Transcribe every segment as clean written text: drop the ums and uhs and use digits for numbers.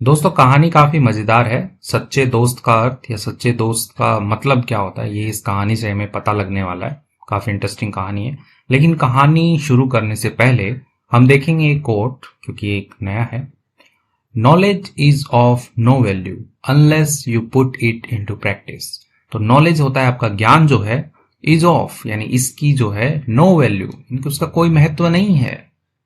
दोस्तों कहानी काफी मजेदार है। सच्चे दोस्त का अर्थ या सच्चे दोस्त का मतलब क्या होता है, ये इस कहानी से हमें पता लगने वाला है। काफी इंटरेस्टिंग कहानी है। लेकिन कहानी शुरू करने से पहले हम देखेंगे एक कोट, क्योंकि एक नया है। Knowledge is of no value unless you put it into practice. तो नॉलेज होता है आपका ज्ञान जो है, इज ऑफ यानी इसकी जो है नो वैल्यू, यानी उसका कोई महत्व नहीं है।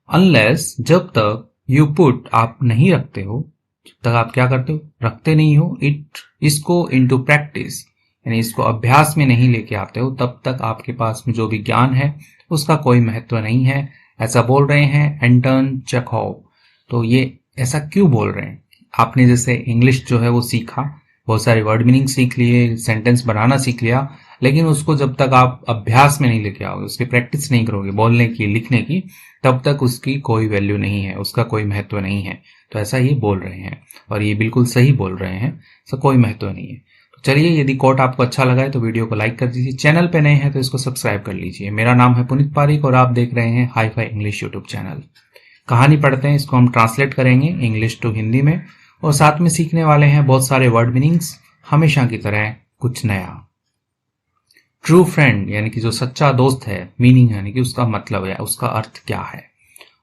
अनलेस जब तक यू पुट आप नहीं रखते हो, जब तक आप क्या करते हो, रखते नहीं हो, इट इसको इनटू प्रैक्टिस यानी इसको अभ्यास में नहीं लेके आते हो, तब तक आपके पास में जो भी ज्ञान है उसका कोई महत्व नहीं है। ऐसा बोल रहे हैं एंटन चेखोव। तो ये ऐसा क्यों बोल रहे हैं? आपने जैसे इंग्लिश जो है वो सीखा, बहुत सारे वर्ड मीनिंग सीख लिए, सेंटेंस बनाना सीख लिया, लेकिन उसको जब तक आप अभ्यास में नहीं लेके आओगे, उसकी प्रैक्टिस नहीं करोगे बोलने की, लिखने की, तब तक उसकी कोई वैल्यू नहीं है, उसका कोई महत्व नहीं है। तो ऐसा ये बोल रहे हैं और ये बिल्कुल सही बोल रहे हैं, इसका कोई महत्व नहीं है। तो चलिए, यदि कोट आपको अच्छा लगा है तो वीडियो को लाइक कर दीजिए, चैनल पे नए हैं तो इसको सब्सक्राइब कर लीजिए। मेरा नाम है पुनीत पारिक और आप देख रहे हैं hi fi English YouTube channel. कहानी पढ़ते हैं, इसको हम ट्रांसलेट करेंगे इंग्लिश टू हिंदी में और साथ में सीखने वाले हैं बहुत सारे वर्ड मीनिंग्स, हमेशा की तरह कुछ नया। ट्रू फ्रेंड यानी कि जो सच्चा दोस्त है, मीनिंग यानी कि उसका मतलब है, उसका अर्थ क्या है।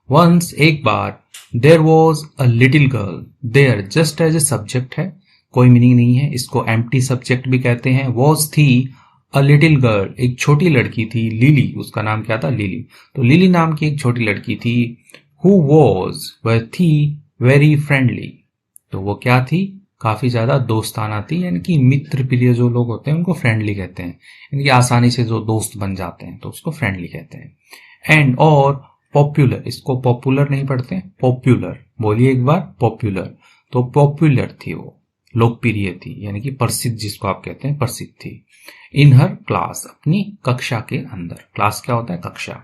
वंस एक बार, there was a little girl. There just as a subject है, कोई मीनिंग नहीं है, इसको एम्प्टी सब्जेक्ट भी कहते हैं। वॉज थी, अ लिटिल गर्ल एक छोटी लड़की थी। लिली, उसका नाम क्या था? लिली। तो लिली नाम की एक छोटी लड़की थी। हु वॉज, वह थी, वेरी फ्रेंडली। तो वो क्या थी? काफी ज्यादा दोस्ताना थी, यानी कि मित्र प्रिय जो लोग होते हैं उनको फ्रेंडली कहते हैं, यानी कि आसानी से जो दोस्त बन जाते हैं तो उसको फ्रेंडली कहते हैं। एंड और पॉपुलर, इसको पॉपुलर नहीं पढ़ते हैं, पॉपुलर बोलिए एक बार, पॉपुलर। तो पॉपुलर थी वो, लोकप्रिय थी, यानी कि प्रसिद्ध, जिसको आप कहते हैं प्रसिद्ध थी। इन हर क्लास, अपनी कक्षा के अंदर। क्लास क्या होता है? कक्षा।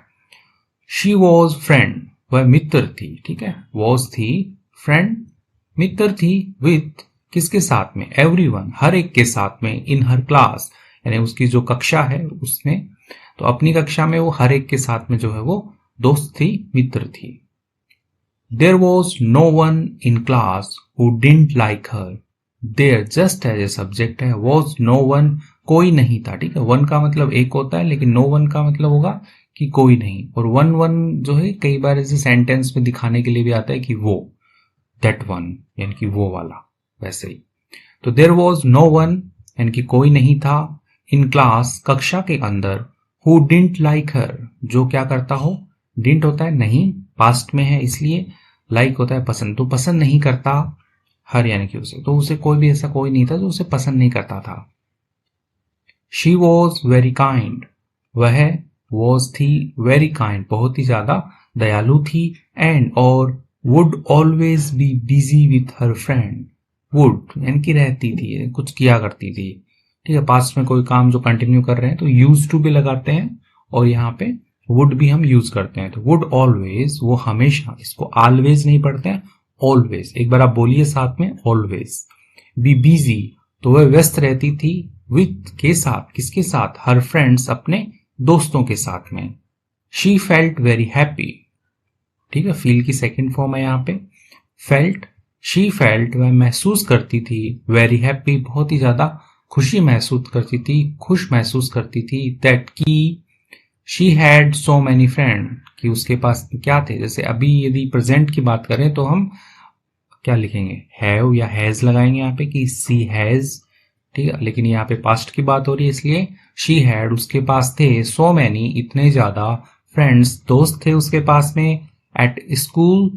शी वॉज फ्रेंड, वह मित्र थी, ठीक है। वॉज थी, फ्रेंड मित्र थी, विथ किसके साथ में? एवरीवन, हर एक के साथ में। इन हर क्लास यानी उसकी जो कक्षा है उसमें, तो अपनी कक्षा में वो हर एक के साथ में जो है वो दोस्त थी, मित्र थी। There was no one in class who didn't like her. There just as a subject है, वॉज नो वन कोई नहीं था, ठीक है। वन का मतलब एक होता है, लेकिन नो वन का मतलब होगा कि कोई नहीं। और वन वन जो है कई बार ऐसे सेंटेंस में दिखाने के लिए भी आता है कि वो, दैट वन यानी कि वो वाला, वैसे ही। तो देयर वॉज नो वन यानी कि कोई नहीं था, इन क्लास कक्षा के अंदर, हु डिडंट लाइक हर जो क्या करता हो। डिडंट होता है नहीं, पास्ट में है इसलिए, लाइक होता है पसंद, तो पसंद नहीं करता, हर यानी कि उसे, तो उसे कोई भी ऐसा कोई नहीं था जो उसे पसंद नहीं करता था। शी वॉज वेरी काइंड, वह वॉज थी, वेरी काइंड बहुत ही ज्यादा दयालु थी। एंड और would always be busy with her friend. Would यानी कि रहती थी, कुछ किया करती थी, ठीक है। पास्ट में कोई काम जो कंटिन्यू कर रहे हैं तो यूज टू भी लगाते हैं और यहाँ पे वुड भी हम यूज करते हैं। तो वुड ऑलवेज, वो हमेशा, इसको ऑलवेज नहीं पढ़ते हैं, ऑलवेज। एक बार आप बोलिए साथ में, ऑलवेज। बी बिजी, तो वह व्यस्त रहती थी, विथ के साथ, किसके साथ? हर फ्रेंड्स, अपने दोस्तों के साथ में। शी फेल्ट वेरी हैप्पी, ठीक है, फील की सेकेंड फॉर्म है यहाँ पे, फेल्ट। शी फेल्ट, वह महसूस करती थी, वेरी हैप्पी बहुत ही ज्यादा खुशी महसूस करती थी, खुश महसूस करती थी। दैट की she had so many friend, कि उसके पास क्या थे। जैसे अभी यदि प्रेजेंट की बात करें तो हम क्या लिखेंगे? हैव या हैज लगाएंगे यहाँ पे कि सी हैज, ठीक है। लेकिन यहाँ पे पास्ट की बात हो रही है इसलिए शी हैड, उसके पास थे, सो मैनी इतने ज्यादा, फ्रेंड्स दोस्त थे उसके पास में, एट स्कूल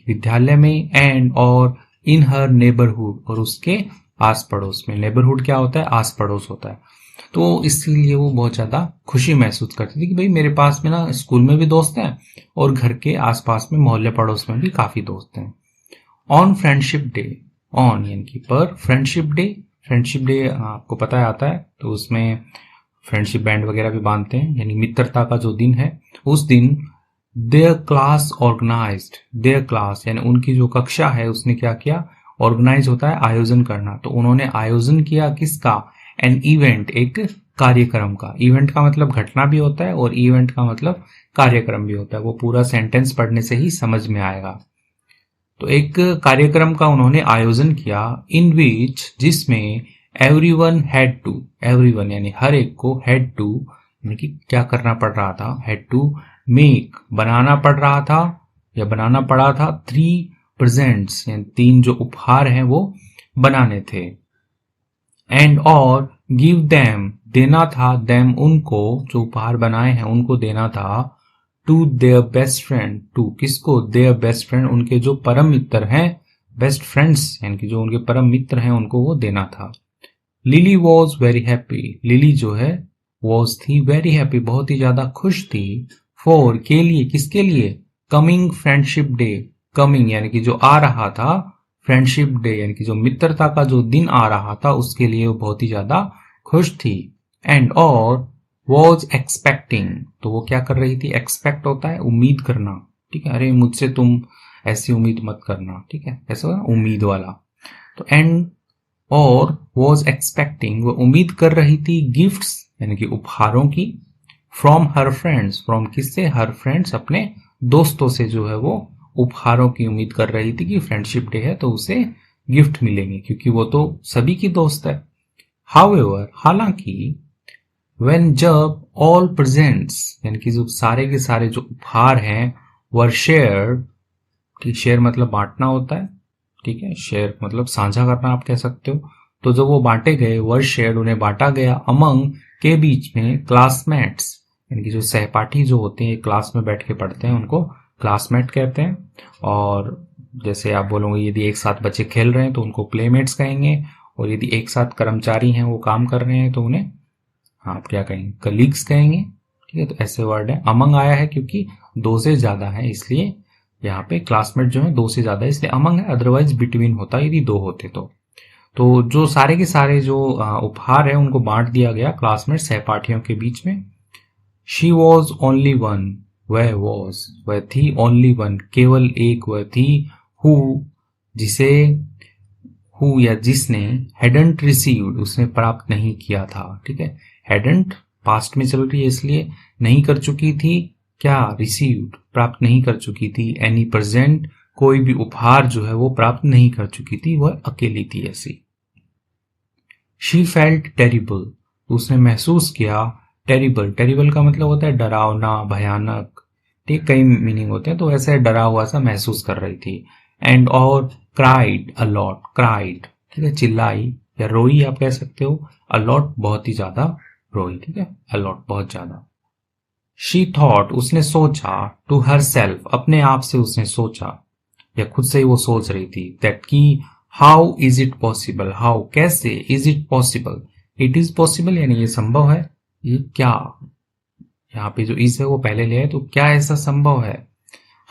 विद्यालय में, एंड और इन हर नेबरहुड, और उसके आस पड़ोस में। नेबरहुड क्या होता है? आस पड़ोस होता है। तो इसीलिए वो बहुत ज्यादा खुशी महसूस करती थी कि भाई मेरे पास में ना स्कूल में भी दोस्त हैं और घर के आसपास में, मोहल्ले पड़ोस में भी काफी दोस्त हैं। ऑन फ्रेंडशिप डे, ऑन यानी कि पर, फ्रेंडशिप डे, फ्रेंडशिप डे आपको पता है आता है, तो उसमें फ्रेंडशिप बैंड वगैरह भी बांधते हैं, यानी मित्रता का जो दिन है उस दिन। Their class organised, their class यानी उनकी जो कक्षा है उसने क्या किया? ऑर्गेनाइज होता है आयोजन करना, तो उन्होंने आयोजन किया किसका? एन इवेंट, एक कार्यक्रम का। इवेंट का मतलब घटना भी होता है और इवेंट का मतलब कार्यक्रम भी होता है, वो पूरा सेंटेंस पढ़ने से ही समझ में आएगा। तो एक कार्यक्रम का उन्होंने आयोजन किया, इन विच, जिसमें एवरीवन हैड टू, एवरीवन यानी हर एक को, हैड टू यानी कि क्या करना पड़ रहा था, हैड टू मेक बनाना पड़ रहा था या बनाना पड़ा था, 3 प्रेजेंट्स यानी 3 जो उपहार हैं वो बनाने थे, एंड और गिव देम देना था, देम उनको, जो उपहार बनाए हैं उनको देना था, to their best friend, to किसको, देयर बेस्ट फ्रेंड उनके जो परम मित्र हैं, बेस्ट फ्रेंड्स यानी कि जो उनके परम मित्र हैं उनको वो देना था। Lily was very happy, lily जो है वॉज थी, वेरी हैप्पी बहुत ही ज्यादा खुश थी, फॉर के लिए, किसके लिए, कमिंग फ्रेंडशिप डे, कमिंग यानी कि जो आ रहा था, फ्रेंडशिप डे यानी कि जो मित्रता का जो दिन आ रहा था उसके लिए वो बहुत ही ज्यादा खुश थी, एंड और वॉज एक्सपेक्टिंग, तो वो क्या कर रही थी, एक्सपेक्ट होता है उम्मीद करना, ठीक है, अरे मुझसे तुम ऐसी उम्मीद मत करना, ठीक है, ऐसा होगा उम्मीद वाला, तो एंड और वॉज एक्सपेक्टिंग वो उम्मीद कर रही थी, गिफ्ट्स यानी कि उपहारों की, फ्रॉम हर फ्रेंड्स, फ्रॉम किससे, हर फ्रेंड्स अपने दोस्तों से जो है वो उपहारों की उम्मीद कर रही थी कि फ्रेंडशिप डे है तो उसे गिफ्ट मिलेंगे क्योंकि वो तो सभी की दोस्त है। हाउएवर हालांकि, व्हेन जब ऑल प्रेजेंट्स यानी कि जो सारे के सारे जो उपहार हैं वर शेयर्ड, ठीक, शेयर मतलब बांटना होता है, ठीक है, शेयर मतलब साझा करना आप कह सकते हो, तो जब वो बांटे गए, वर शेयर्ड उन्हें बांटा गया, अमंग के बीच में, क्लासमेट्स यानी कि जो सहपाठी जो होते हैं क्लास में बैठ के पढ़ते हैं उनको क्लासमेट कहते हैं, और जैसे आप बोलोगे यदि एक साथ बच्चे खेल रहे हैं तो उनको प्लेमेट्स कहेंगे, और यदि एक साथ कर्मचारी हैं वो काम कर रहे हैं तो उन्हें आप क्या कहेंगे, कलीग्स कहेंगे, ठीक है, तो ऐसे वर्ड है। अमंग आया है क्योंकि 2 से ज्यादा है इसलिए यहाँ पे क्लासमेट जो है 2 से ज्यादा है इसलिए अमंग है, अदरवाइज बिटवीन होता यदि 2 होते तो जो सारे के सारे जो उपहार है उनको बांट दिया गया क्लासमेट सहपाठियों के बीच में। शी वॉज ओनली वन, वह थी, ओनली वन केवल एक वह थी, हु जिसे, हु या जिसने, हैडंट रिसीव्ड उसने प्राप्त नहीं किया था, ठीक है, हैडंट पास्ट में चल रही है इसलिए नहीं कर चुकी थी, क्या, रिसीव्ड प्राप्त नहीं कर चुकी थी, एनी प्रेजेंट कोई भी उपहार जो है वो प्राप्त नहीं कर चुकी थी, वह अकेली थी ऐसी। शी फेल्ट टेरिबल, उसने महसूस किया, टेरिबल, टेरिबल का मतलब होता है डरावना, भयानक, ठीक, कई मीनिंग होते हैं, तो ऐसे डरा हुआ सा महसूस कर रही थी, एंड और क्राइड अलॉट, क्राइड ठीक है, चिल्लाई या रोई आप कह सकते हो, अलॉट बहुत ही ज्यादा रोई, ठीक है, अलॉट बहुत ज्यादा। शी थॉट उसने सोचा, टू हर सेल्फ अपने आप से उसने सोचा या खुद से ही वो सोच रही थी, दैट की how is it possible, how कैसे, is it possible, it is possible यानी ये संभव है, ये क्या, यहाँ पे जो इज है वो पहले ले है तो क्या ऐसा संभव है,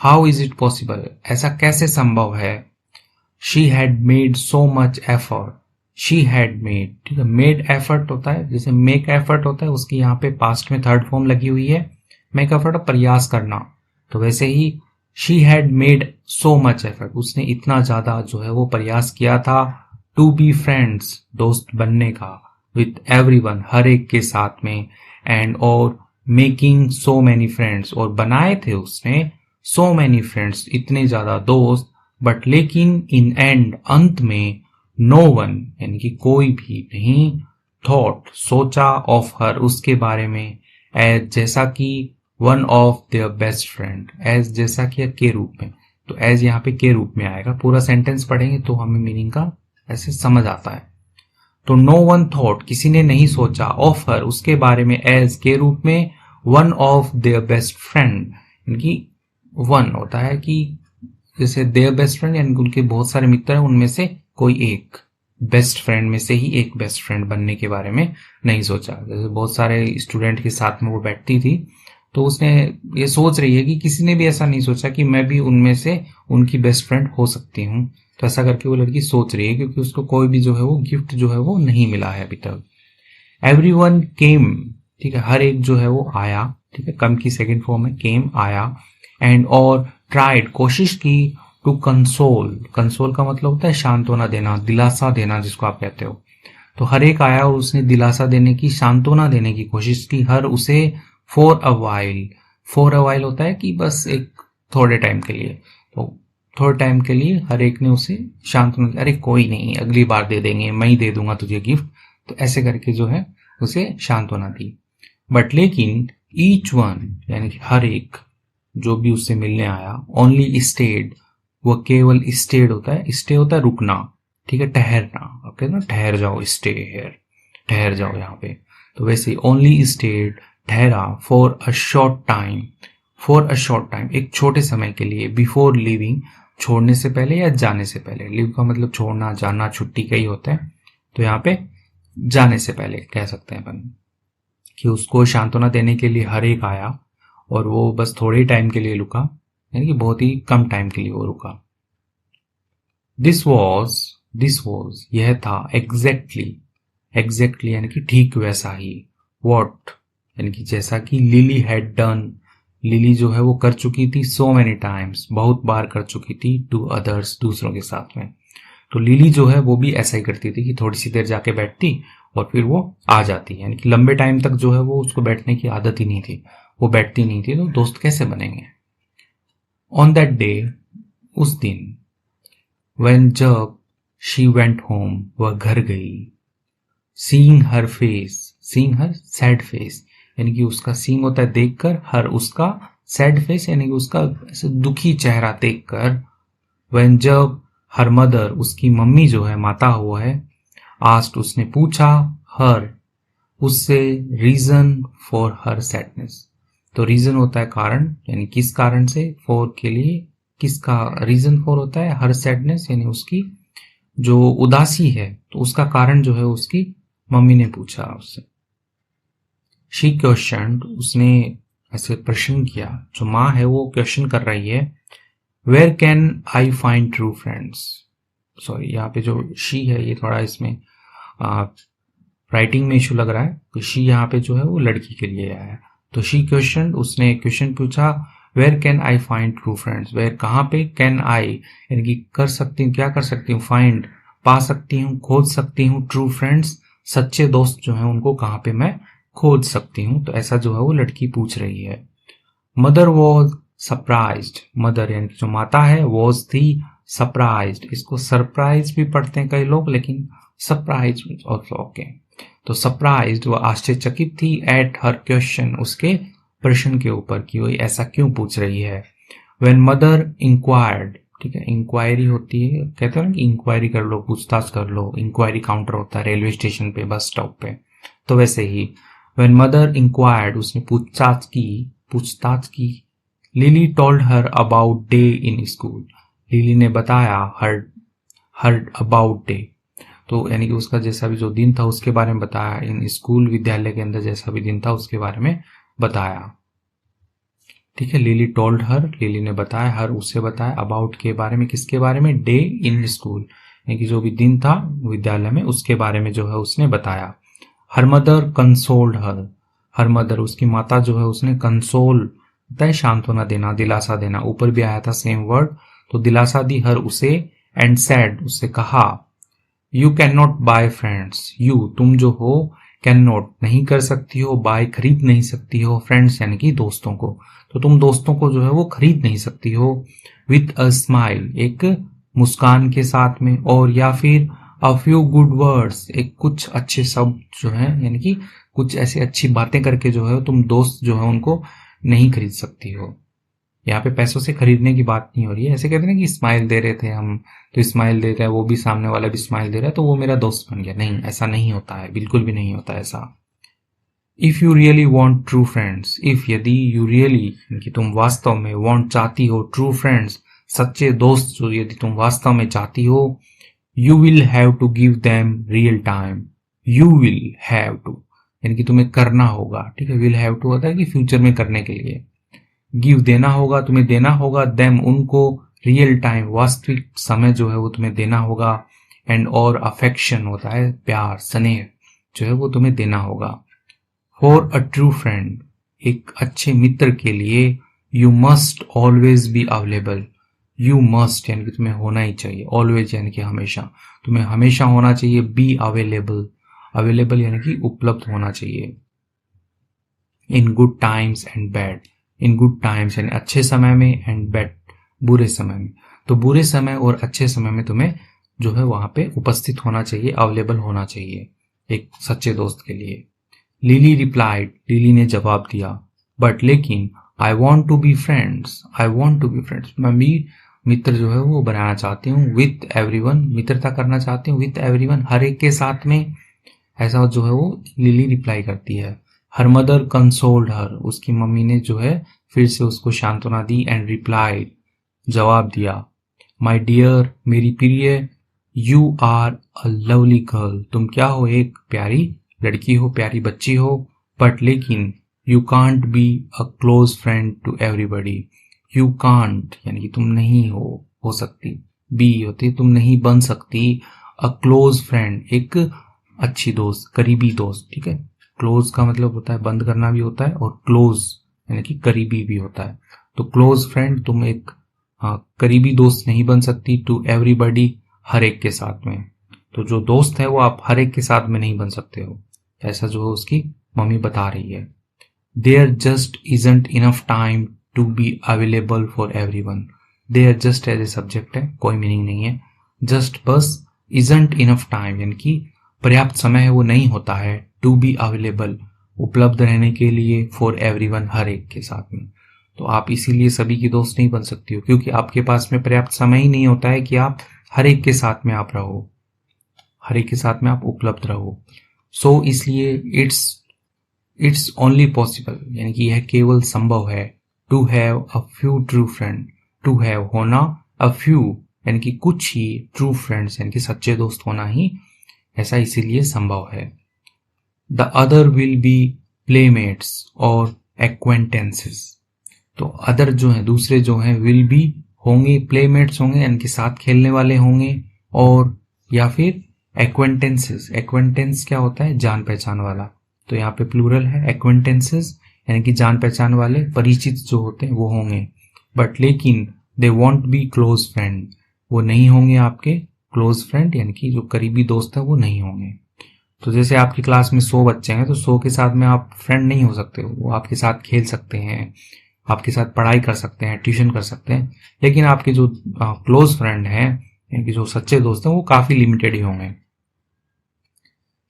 हाउ इज इट पॉसिबल ऐसा कैसे संभव है। She had made so much effort, she had made, ठीक है, मेड एफर्ट होता है, जैसे मेक एफर्ट होता है उसकी यहाँ पे पास्ट में थर्ड फॉर्म लगी हुई है, मेक एफर्ट प्रयास करना, तो वैसे ही she had made so much effort उसने इतना ज्यादा जो है वो प्रयास किया था, टू बी फ्रेंड्स दोस्त बनने का, विथ एवरीवन हर एक के साथ में, एंड और मेकिंग सो मैनी फ्रेंड्स और बनाए थे उसने सो मैनी फ्रेंड्स इतने ज्यादा दोस्त, बट लेकिन इन एंड अंत में, नो वन यानी कि कोई भी नहीं, थॉट सोचा, ऑफ हर उसके बारे में, एज जैसा कि one of their best friend, as जैसा कि के रूप में, तो एज यहाँ पे के रूप में आएगा, पूरा सेंटेंस पढ़ेंगे तो हमें मीनिंग का ऐसे समझ आता है। तो नो वन थॉट किसी ने नहीं सोचा, ऑफ हर उसके बारे में, एज के रूप में, one of their best friend यानी वन होता है कि जैसे देयर बेस्ट फ्रेंड यानी उनके बहुत सारे मित्र हैं उनमें से कोई एक, बेस्ट फ्रेंड में से ही एक बेस्ट फ्रेंड बनने के बारे में नहीं सोचा, जैसे बहुत सारे स्टूडेंट के साथ में वो बैठती थी तो उसने ये सोच रही है कि किसी ने भी ऐसा नहीं सोचा कि मैं भी उनमें से उनकी बेस्ट फ्रेंड हो सकती हूँ, तो ऐसा करके वो लड़की सोच रही है क्योंकि उसको कोई भी जो है वो गिफ्ट जो है वो नहीं मिला है अभी तक। एवरीवन केम, ठीक है, हर एक जो है वो आया, ठीक है, कम की सेकंड फॉर्म है, केम आया, एंड और ट्राइड कोशिश की, टू कंसोल, कंसोल का मतलब होता है सांत्वना देना, दिलासा देना जिसको आप कहते हो, तो हर एक आया और उसने दिलासा देने की, सांत्वना देने की कोशिश की, हर उसे, for a while, for a while होता है कि बस एक थोड़े टाइम के लिए, तो थोड़े टाइम के लिए हर एक ने उसे सांत्वना दी, अरे कोई नहीं, अगली बार दे देंगे, मैं ही दे दूंगा तुझे गिफ्ट, तो ऐसे करके जो है उसे सांत्वना दी। बट लेकिन ईच वन यानी कि हर एक जो भी उससे मिलने आया, ओनली स्टेड, वो केवल स्टेड होता है, स्टे होता है रुकना, ठीक है, ठहरना, ओके ना, ठहर जाओ, स्टे हेयर, ठहर जाओ यहाँ पे, तो वैसे ओनली स्टेड, ठहरा, for a short time, for a short time, एक छोटे समय के लिए, बिफोर लिविंग, छोड़ने से पहले या जाने से पहले, लिव का मतलब छोड़ना, जाना, छुट्टी का ही होता है, तो यहाँ पे जाने से पहले कह सकते हैं अपन कि उसको सांत्वना देने के लिए हर एक आया और वो बस थोड़े टाइम के लिए रुका, यानी कि बहुत ही कम टाइम के लिए वो रुका। दिस वॉज यह था, एग्जैक्टली यानी कि ठीक वैसा ही, वॉट यानी कि जैसा कि लिली हैड डन, लिली जो है वो कर चुकी थी, सो मेनी टाइम्स, बहुत बार कर चुकी थी, टू अदर्स, दूसरों के साथ में। तो लिली जो है वो भी ऐसा ही करती थी कि थोड़ी सी देर जाके बैठती और फिर वो आ जाती, यानी कि लंबे टाइम तक जो है वो उसको बैठने की आदत ही नहीं थी, वो बैठती नहीं थी, तो दोस्त कैसे बनेंगे। ऑन दैट डे, उस दिन, when जब she went home, वह घर गई, seeing her sad face, यानी कि उसका seeing होता है देखकर, हर उसका sad face यानी कि उसका ऐसे दुखी चेहरा देखकर, when जब her mother उसकी मम्मी जो है, माता हुआ है, asked उसने पूछा, her उससे, reason for her sadness, तो रीजन होता है कारण, यानी किस कारण से, फॉर के लिए, किसका रीजन फॉर होता है, हर सैडनेस यानी उसकी जो उदासी है, तो उसका कारण जो है उसकी मम्मी ने पूछा उससे। शी क्वेश्चन, उसने ऐसे प्रश्न किया, जो माँ है वो क्वेश्चन कर रही है, where can I find true friends, sorry यहाँ पे जो शी है ये थोड़ा इसमें राइटिंग में इशू लग रहा है, तो शी यहाँ पे जो है वो लड़की के लिए आया है, तो शी क्वेश्चन, उसने क्वेश्चन पूछा, where can I find true friends, where कहाँ पे, कैन आई यानी कि कर सकती हूँ, क्या कर सकती हूँ, फाइंड पा सकती हूँ, खोज सकती हूँ, ट्रू फ्रेंड्स सच्चे दोस्त जो हैं उनको कहाँ पे मैं खोज सकती हूँ, तो ऐसा जो है वो लड़की पूछ रही है। मदर वॉज सरप्राइज्ड, मदर यानी कि जो माता है, वॉज थी, सरप्राइज्ड, इसको सरप्राइज भी पढ़ते हैं कई लोग, लेकिन सरप्राइज ऑल्सो ओके, तो सरप्राइज्ड वो आश्चर्यचकित थी, एट हर क्वेश्चन उसके प्रश्न के ऊपर कि वो ऐसा क्यों पूछ रही है। व्हेन मदर इंक्वायर्ड, ठीक है, इंक्वायरी होती है, कहते हैं ना कि इंक्वायरी कर लो, पूछताछ कर लो, इंक्वायरी काउंटर होता है रेलवे स्टेशन पे, बस स्टॉप पे, तो वैसे ही व्हेन मदर इंक्वायर्ड, उसने पूछताछ की, lily told her about day in school, lily ने बताया हर अबाउट डे, तो यानी कि उसका जैसा भी जो दिन था उसके बारे में बताया, इन स्कूल विद्यालय के अंदर जैसा भी दिन था उसके बारे में बताया, ठीक है। लिली टोल्ड हर, लिली ने बताया, हर उससे बताया, अबाउट के बारे में, किसके बारे में, डे इन स्कूल यानी कि जो भी दिन था विद्यालय में उसके बारे में जो है उसने बताया। Her mother consoled her mother उसकी माता जो है उसने कंसोल होता है सांत्वना देना, दिलासा देना, ऊपर भी आया था सेम वर्ड, तो दिलासा दी हर उसे, एंड सैड उससे कहा, you can not buy friends, you तुम जो हो, कैन नॉट नहीं कर सकती हो, बाय खरीद नहीं सकती हो, फ्रेंड्स यानी कि दोस्तों को, तो तुम दोस्तों को जो है वो खरीद नहीं सकती हो, विथ अ स्माइल एक मुस्कान के साथ में, और या फिर अ फ्यू गुड वर्ड्स एक कुछ अच्छे शब्द जो है यानी कि कुछ ऐसी अच्छी बातें करके जो है तुम दोस्त जो है उनको नहीं खरीद सकती हो। यहाँ पे पैसों से खरीदने की बात नहीं हो रही है, ऐसे कहते हैं कि स्माइल दे रहे थे हम, तो स्माइल दे रहा है, वो भी सामने वाला भी स्माइल दे रहा है, तो वो मेरा दोस्त बन गया, नहीं ऐसा नहीं होता है, बिल्कुल भी नहीं होता ऐसा। If you really want true friends, if यदि, यू रियली कि तुम वास्तव में, वॉन्ट चाहती हो, ट्रू फ्रेंड्स सच्चे दोस्त जो यदि तुम वास्तव में चाहती हो, you will have to give them real time, you will have to यानी कि तुम्हें करना होगा, ठीक है, विल हैव टू होता है कि फ्यूचर में करने के लिए, गिव देना होगा, तुम्हें देना होगा, देम उनको, रियल टाइम वास्तविक समय जो है वो तुम्हें देना होगा, एंड और अफेक्शन होता है प्यार, स्नेह जो है वो तुम्हें देना होगा। फॉर अ ट्रू फ्रेंड एक अच्छे मित्र के लिए, you must always be available, you must यानी कि तुम्हें होना ही चाहिए, ऑलवेज यानी कि हमेशा, तुम्हें हमेशा होना चाहिए, बी अवेलेबल, अवेलेबल यानी कि उपलब्ध होना चाहिए, in good times and bad, in good times यानी अच्छे समय में, एंड बैड बुरे समय में, तो बुरे समय और अच्छे समय में तुम्हें जो है वहां पे उपस्थित होना चाहिए, अवेलेबल होना चाहिए एक सच्चे दोस्त के लिए। लिली रिप्लाइड, लिली ने जवाब दिया, बट लेकिन I want to be friends, I want to be friends, मैं भी मित्र जो है वो बनाना चाहती हूँ, विथ एवरीवन, मित्रता करना चाहती हूँ विथ एवरीवन, हर एक के साथ में। ऐसा जो है वो लिली रिप्लाई करती है। हर मदर कंसोल्ड हर, उसकी मम्मी ने जो है फिर से उसको सांत्वना दी, एंड रिप्लाइड, जवाब दिया, माई डियर, मेरी प्रिय, you are a lovely girl, तुम क्या हो, एक प्यारी लड़की हो, प्यारी बच्ची हो, बट लेकिन you can't be a close friend to everybody, you can't यानी कि तुम नहीं हो सकती, बी होती तुम नहीं बन सकती, अ क्लोज फ्रेंड एक अच्छी दोस्त, करीबी दोस्त, ठीक है। क्लोज का मतलब होता है बंद करना भी होता है, और क्लोज यानी कि करीबी भी होता है। तो क्लोज फ्रेंड, तुम एक करीबी दोस्त नहीं बन सकती, टू एवरीबडी, हर एक के साथ में। तो जो दोस्त है वो आप हर एक के साथ में नहीं बन सकते हो, ऐसा जो है उसकी मम्मी बता रही है। There just isn't enough time to be available for everyone, there just as a subject है, कोई मीनिंग नहीं है, जस्ट बस, इजंट इनफ टाइम यानी कि पर्याप्त समय है वो नहीं होता है, टू बी अवेलेबल उपलब्ध रहने के लिए, फॉर एवरीवन हर एक के साथ में। तो आप इसीलिए सभी की दोस्त नहीं बन सकती हो, क्योंकि आपके पास में पर्याप्त समय ही नहीं होता है कि आप हर एक के साथ में आप रहो, हर एक के साथ में आप उपलब्ध रहो। सो इसलिए इट्स ओनली पॉसिबल यानी कि यह केवल संभव है, to have a few true friend, to have होना, अ फ्यू यानी कि कुछ ही, ट्रू फ्रेंड्स यानी कि सच्चे दोस्त होना ही ऐसा इसीलिए संभव है। The other will be playmates और एक्वेंटेंसेस, तो अदर जो है दूसरे जो है विल बी होंगे, प्लेमेट्स होंगे यानी कि साथ खेलने वाले होंगे, और या फिर एक्वेंटेंसेस, एक्वेंटेंस क्या होता है, जान पहचान वाला, तो यहाँ पे प्लूरल है, एक्वेंटेंसेस यानी कि जान पहचान वाले, परिचित जो होते हैं वो होंगे, बट लेकिन they want be close friend, वो नहीं होंगे आपके क्लोज फ्रेंड यानी कि जो करीबी दोस्त है वो नहीं होंगे। तो जैसे आपकी क्लास में 100 बच्चे हैं तो 100 के साथ में आप फ्रेंड नहीं हो सकते हो, वो आपके साथ खेल सकते हैं, आपके साथ पढ़ाई कर सकते हैं, ट्यूशन कर सकते हैं, लेकिन आपके जो क्लोज फ्रेंड हैं यानी कि जो सच्चे दोस्त हैं वो काफी लिमिटेड ही होंगे।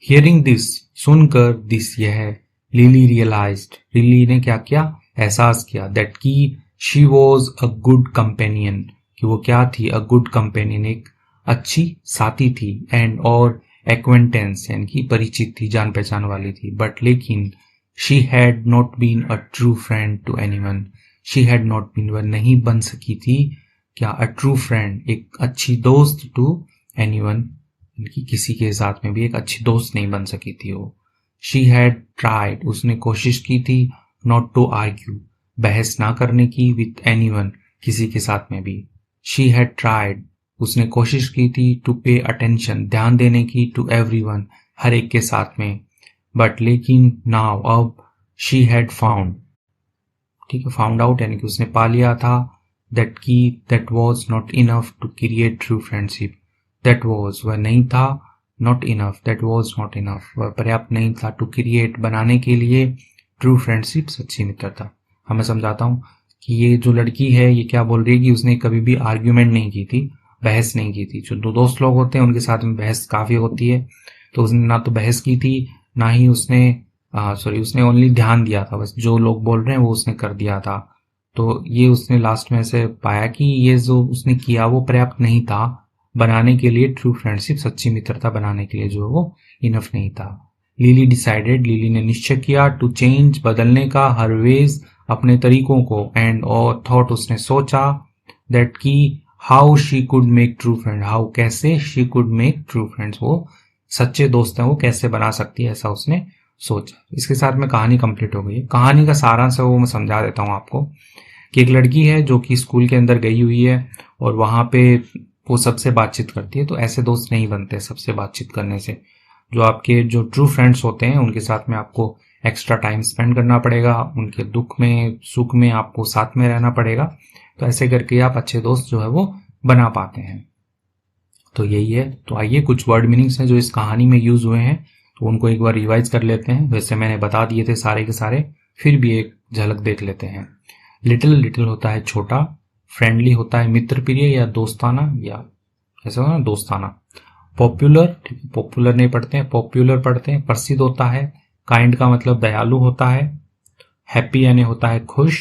हियरिंग दिस, सुनकर, दिस यह, लिली रियलाइज्ड, लिली ने क्या किया, एहसास किया, दैट की she was a good companion, कि वो क्या थी, अ गुड कंपेनियन एक अच्छी साथी थी, एंड और एक्वेंटेंस यानी कि परिचित थी, जान पहचान वाली थी, बट लेकिन she had not been a true friend to anyone, she had not been, वह नहीं बन सकी थी क्या, अ ट्रू फ्रेंड एक अच्छी दोस्त, टू एनीवन कि किसी के साथ में भी एक अच्छी दोस्त नहीं बन सकी थी वो। शी हैड ट्राइड, उसने कोशिश की थी, नॉट टू आर्ग्यू बहस ना करने की, विथ एनीवन किसी के साथ में भी। शी हैड ट्राइड, उसने कोशिश की थी, टू पे अटेंशन ध्यान देने की, टू एवरीवन हर एक के साथ में, बट लेकिन नाउ अब, शी हैड फाउंड, ठीक है, फाउंड आउट यानी कि उसने पा लिया था, दैट की that was not enough to create true friendship, that was वह नहीं था, not enough that was not enough वह पर्याप्त नहीं था, टू क्रिएट बनाने के लिए, ट्रू फ्रेंडशिप सच्ची मित्रता। हमें समझाता हूँ कि ये जो लड़की है ये क्या बोल रही है कि उसने कभी भी आर्ग्यूमेंट नहीं की थी, बहस नहीं की थी। जो दो दोस्त लोग होते हैं उनके साथ में बहस काफी होती है, तो उसने ना तो बहस की थी, ना ही उसने उसने ओनली ध्यान दिया था, बस जो लोग बोल रहे हैं वो उसने कर दिया था। तो ये उसने लास्ट में ऐसे पाया कि ये जो उसने किया वो पर्याप्त नहीं था बनाने के लिए, ट्रू फ्रेंडशिप सच्ची मित्रता बनाने के लिए जो वो इनफ नहीं था। लिली डिसाइडेड, लिली ने निश्चय किया, टू चेंज बदलने का, हर वेज अपने तरीकों को, एंड और थॉट उसने सोचा, दैट की how she could make true friend, how कैसे, she could make true friends वो सच्चे दोस्त हैं वो कैसे बना सकती है, ऐसा उसने सोचा। इसके साथ में कहानी कंप्लीट हो गई है। कहानी का सारांश है वो मैं समझा देता हूँ आपको कि एक लड़की है जो कि स्कूल के अंदर गई हुई है और वहां पे वो सबसे बातचीत करती है। तो ऐसे दोस्त नहीं बनते सबसे बातचीत करने से। जो आपके जो ट्रू फ्रेंड्स होते हैं उनके साथ में आपको एक्स्ट्रा टाइम स्पेंड करना पड़ेगा, उनके दुख में सुख में आपको साथ में रहना पड़ेगा। तो ऐसे करके आप अच्छे दोस्त जो है वो बना पाते हैं। तो यही है। तो आइए कुछ वर्ड मीनिंग्स हैं जो इस कहानी में यूज हुए हैं, तो उनको एक बार रिवाइज कर लेते हैं। वैसे मैंने बता दिए थे सारे के सारे, फिर भी एक झलक देख लेते हैं। लिटिल, लिटिल होता है छोटा, फ्रेंडली होता है मित्र प्रिय या दोस्ताना, या ऐसा होगा ना दोस्ताना। पॉपुलर, ठीक है, पॉपुलर नहीं पढ़ते हैं, पॉपुलर पढ़ते हैं। प्रसिद्ध होता है, काइंड का मतलब दयालु होता है। हैप्पी यानी होता है खुश।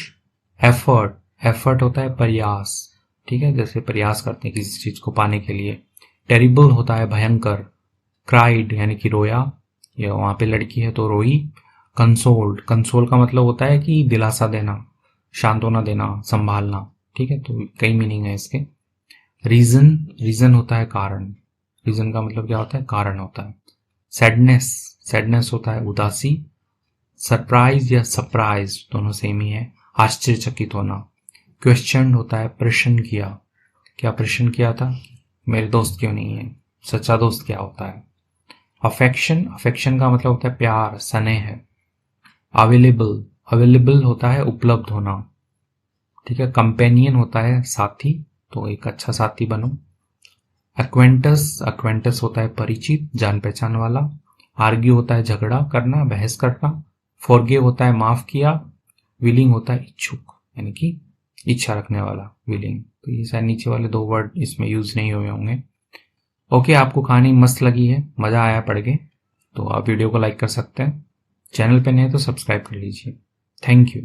एफर्ट, एफर्ट होता है प्रयास, ठीक है, जैसे प्रयास करते हैं किसी चीज को पाने के लिए। टेरिबल होता है भयंकर। क्राइड यानी कि रोया, या वहां पे लड़की है तो रोई। कंसोल्ड, कंसोल का मतलब होता है कि दिलासा देना, सांत्वना देना, संभालना, ठीक है, तो कई मीनिंग है इसके। रीजन, रीजन होता है कारण, रीजन का मतलब क्या होता है, कारण होता है। सैडनेस, सैडनेस होता है उदासी। सरप्राइज या सरप्राइज दोनों सेम ही है, आश्चर्यचकित होना। क्वेश्चन होता है प्रश्न किया, क्या प्रश्न किया था, मेरे दोस्त क्यों नहीं है, सच्चा दोस्त क्या होता है। अफेक्शन, अफेक्शन का मतलब होता है प्यार, स्नेह है। अवेलेबल, अवेलेबल होता है उपलब्ध होना, ठीक है। कंपेनियन होता है साथी, तो एक अच्छा साथी बनो। एक्वेंटस, एक्वेंटस होता है परिचित, जान पहचान वाला। आर्ग्यू होता है झगड़ा करना, बहस करना। फॉरगिव होता है माफ किया। विलिंग होता है इच्छुक, यानी कि इच्छा रखने वाला, विलिंग। तो ये शायद नीचे वाले 2 वर्ड इसमें यूज नहीं हुए होंगे। ओके, आपको कहानी मस्त लगी है, मजा आया पढ़ के, तो आप वीडियो को लाइक कर सकते हैं। चैनल पे नए तो सब्सक्राइब कर लीजिए। Thank you.